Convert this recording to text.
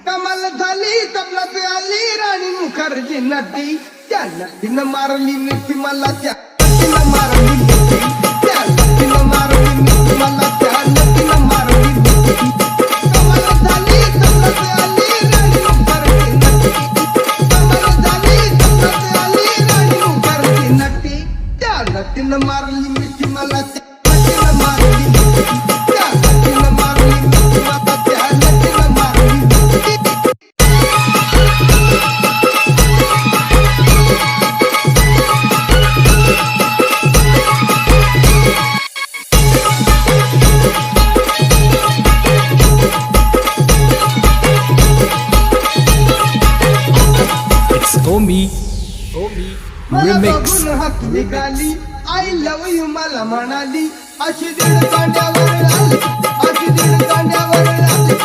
कमाल झाली तबलात आली राणी मुखर्जी नटी त्या नटीनं मारली मिठी मला त्या नटीनं मारली मिठी त्या नटीनं मारली मिठी मला त्या नटीनं मारली मिठी कमाल झाली तबलात आली राणी मुखर्जी नटी कमाल झाली तबलात आली राणी मुखर्जी नटी त्या नटीनं मारली मिठी मला त्या नटीनं मारली मिठी त्या नटीनं मारली मिठी मला त्या नटीनं मारली मिठी Omi Remix. हात निघाली आय लव यू मला म्हणाली अशी दीड कांड्यावर आली अशी दीड कांड्यावर आली